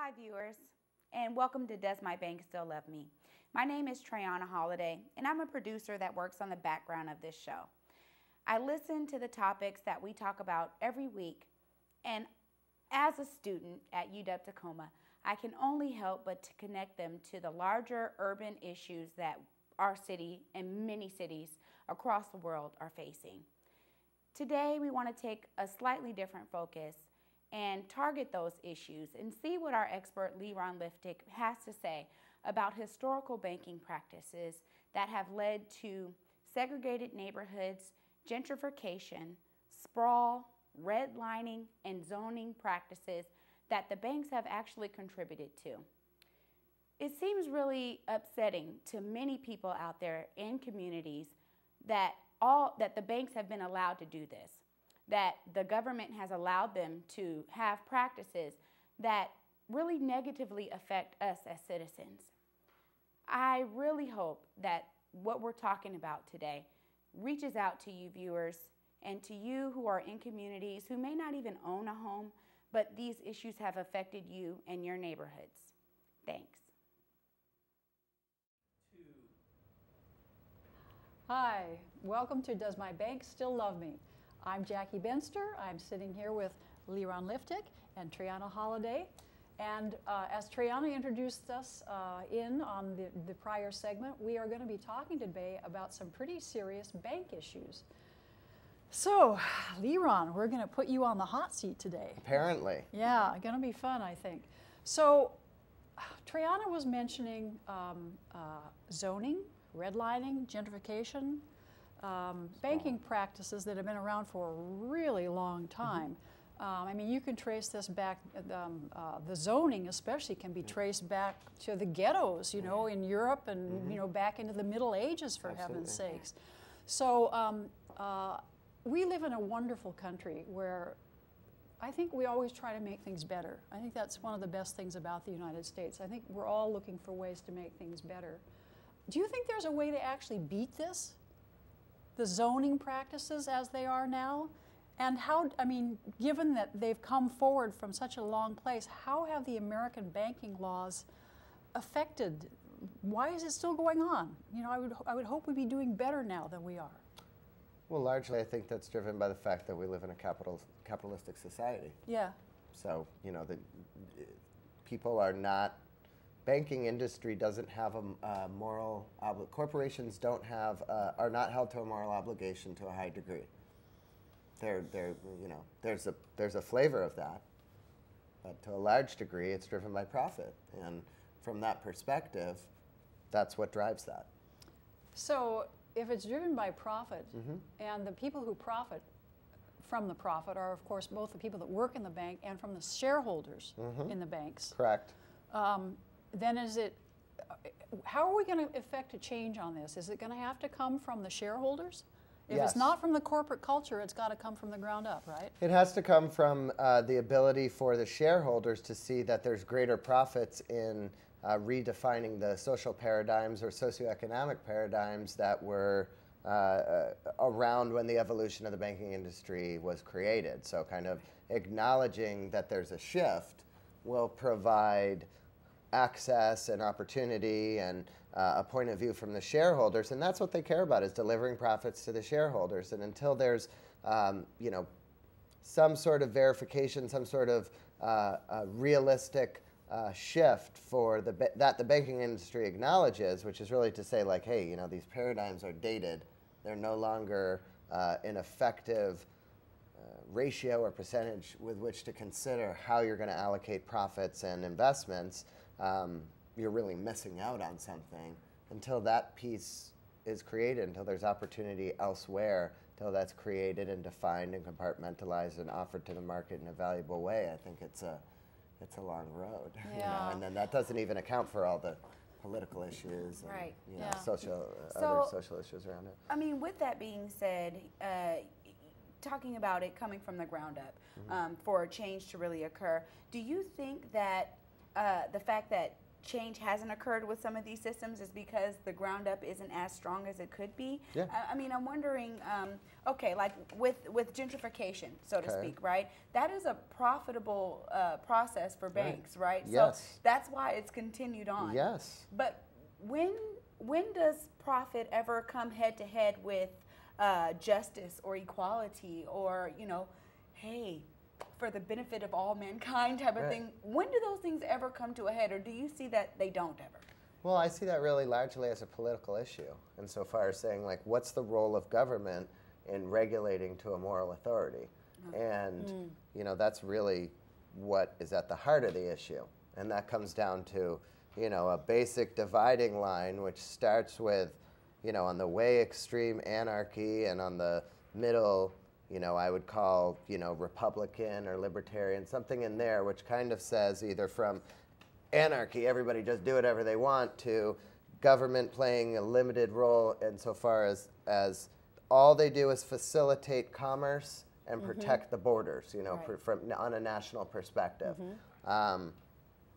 Hi viewers, and welcome to Does My Bank Still Love Me? My name is Triana Holiday, and I'm a producer that works on the background of this show. I listen to the topics that we talk about every week, and as a student at UW-Tacoma, I can only help but to connect them to the larger urban issues that our city and many cities across the world are facing. Today, we want to take a slightly different focus and target those issues and see what our expert Leron Liftic has to say about historical banking practices that have led to segregated neighborhoods, gentrification, sprawl, redlining, and zoning practices that the banks have actually contributed to. It seems really upsetting to many people out there in communities that the banks have been allowed to do this, that the government has allowed them to have practices that really negatively affect us as citizens. I really hope that what we're talking about today reaches out to you viewers and to you who are in communities who may not even own a home, but these issues have affected you and your neighborhoods. Thanks. Hi, welcome to Does My Bank Still Love Me? I'm Jackie Benster. I'm sitting here with Leron Liftic and Triana Holiday. And as Triana introduced us on the prior segment, we are going to be talking today about some pretty serious bank issues. So, Leron, we're going to put you on the hot seat today. Apparently. Yeah, going to be fun, I think. So, Triana was mentioning zoning, redlining, gentrification, banking practices that have been around for a really long time. I mean, you can trace this back, the zoning especially can be traced back to the ghettos, you know, in Europe and, you know, back into the Middle Ages, for heaven's sakes. So we live in a wonderful country where I think we always try to make things better. I think that's one of the best things about the United States. I think we're all looking for ways to make things better. Do you think there's a way to actually beat this? The zoning practices as they are now? And how, I mean, given that they've come forward from such a long place, how have the American banking laws affected? Why is it still going on? You know, I would hope we'd be doing better now than we are. Well, largely I think that's driven by the fact that we live in a capitalistic society. Yeah. So, you know, people are not, banking industry doesn't have a moral, corporations don't have, are not held to a moral obligation to a high degree. You know, there's a flavor of that, but to a large degree it's driven by profit. And from that perspective, that's what drives that. So if it's driven by profit, and the people who profit from the profit are, of course, both the people that work in the bank and from the shareholders in the banks. Correct. Then how are we going to effect a change on this? Is it going to have to come from the shareholders? If Yes. it's not from the corporate culture, it's got to come from the ground up, right? It has to come from the ability for the shareholders to see that there's greater profits in redefining the social paradigms or socioeconomic paradigms that were around when the evolution of the banking industry was created. So kind of acknowledging that there's a shift will provide access and opportunity and a point of view from the shareholders, and that's what they care about, is delivering profits to the shareholders. And until there's you know, some sort of verification, some sort of realistic shift for that the banking industry acknowledges, which is really to say, like, hey, you know, these paradigms are dated, they're no longer an effective ratio or percentage with which to consider how you're going to allocate profits and investments, you're really missing out on something. Until that piece is created, until there's opportunity elsewhere, until that's created and defined and compartmentalized and offered to the market in a valuable way, I think it's a long road. Yeah. You know? And then that doesn't even account for all the political issues and Right. you know, Yeah. other social issues around it. I mean, with that being said, talking about it coming from the ground up for a change to really occur, do you think that the fact that change hasn't occurred with some of these systems is because the ground up isn't as strong as it could be. Yeah. I mean, I'm wondering, okay, like with gentrification, so to speak, right? That is a profitable process for banks, right? Yes. So that's why it's continued on. Yes. But when does profit ever come head to head with justice or equality or, you know, hey, for the benefit of all mankind type of thing? When do those things ever come to a head, or do you see that they don't ever? Well, I see that really largely as a political issue, insofar as saying, like, what's the role of government in regulating to a moral authority? And, you know, that's really what is at the heart of the issue. And that comes down to, you know, a basic dividing line, which starts with, you know, on the way extreme anarchy, and on the middle, you know, I would call, you know, Republican or Libertarian, something in there which kind of says either from anarchy, everybody just do whatever they want, to government playing a limited role insofar as all they do is facilitate commerce and protect the borders, you know, from on a national perspective.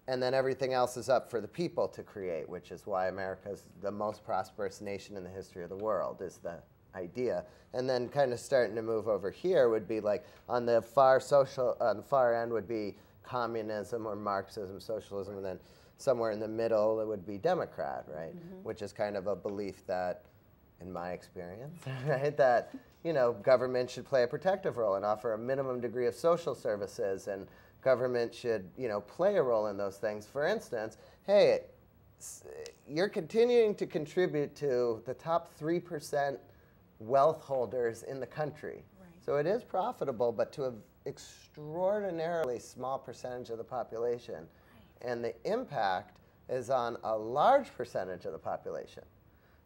And then everything else is up for the people to create, which is why America's the most prosperous nation in the history of the world, is the idea. And then kind of starting to move over here would be like on the far end would be communism or Marxism, socialism, and then somewhere in the middle it would be Democrat, right? Which is kind of a belief that, in my experience, right, that, you know, government should play a protective role and offer a minimum degree of social services, and government should, you know, play a role in those things. For instance, hey, you're continuing to contribute to the top 3% wealth holders in the country. So it is profitable, but to an extraordinarily small percentage of the population. And the impact is on a large percentage of the population.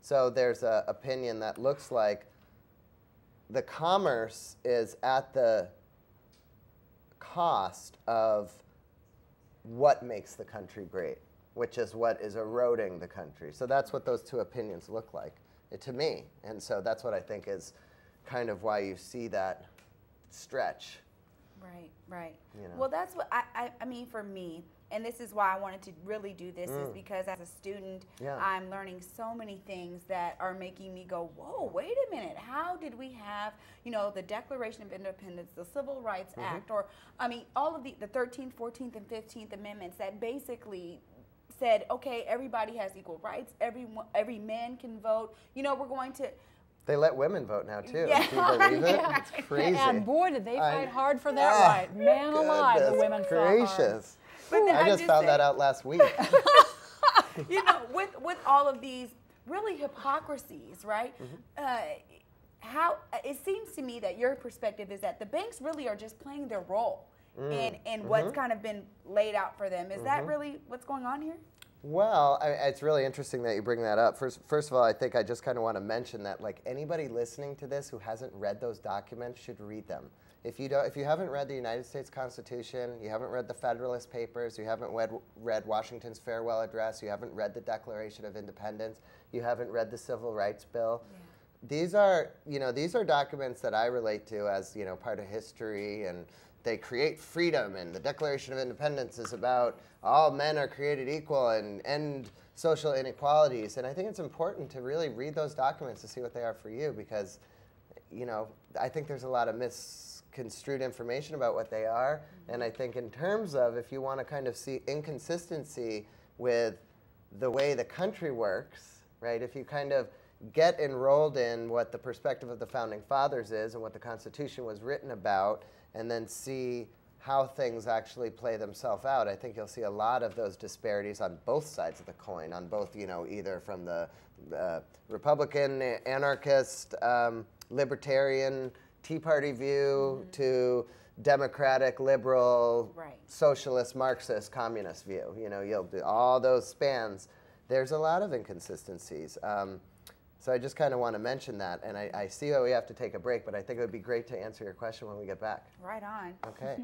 So there's an opinion that looks like the commerce is at the cost of what makes the country great, which is what is eroding the country. So that's what those two opinions look like to me. And so that's what I think is kind of why you see that stretch. Right, right. You know. Well, that's what I mean for me, and this is why I wanted to really do this, is because as a student, I'm learning so many things that are making me go, whoa, wait a minute, how did we have, you know, the Declaration of Independence, the Civil Rights Act, or, I mean, all of the 13th, 14th, and 15th Amendments that basically said, okay, everybody has equal rights, every man can vote, you know, we're going to... They let women vote now, too. Yeah. Do you believe it? It's crazy. And boy, did they fight hard for that right. Man alive, the women fought hard. But I just found that out last week. You know, with all of these really hypocrisies, right? How it seems to me that your perspective is that the banks really are just playing their role in what's kind of been laid out for them. Is that really what's going on here? Well, it's really interesting that you bring that up. First of all, I think I just kind of want to mention that, like, anybody listening to this who hasn't read those documents should read them. If you haven't read the United States Constitution, you haven't read the Federalist Papers, you haven't read Washington's Farewell Address, you haven't read the Declaration of Independence, you haven't read the Civil Rights Bill. These are documents that I relate to as, you know, part of history, and they create freedom, and the Declaration of Independence is about all men are created equal and end social inequalities. And I think it's important to really read those documents to see what they are for you, because, you know, I think there's a lot of misconstrued information about what they are. And I think in terms of, if you want to kind of see inconsistency with the way the country works, right, if you kind of get enrolled in what the perspective of the Founding Fathers is and what the Constitution was written about, and then see how things actually play themselves out, I think you'll see a lot of those disparities on both sides of the coin, on both, you know, either from the Republican, anarchist, libertarian, Tea Party view to Democratic, liberal, socialist, Marxist, communist view. You know, you'll do all those spans. There's a lot of inconsistencies. So I just kind of want to mention that, and I see that we have to take a break, but I think it would be great to answer your question when we get back. Right on. Okay.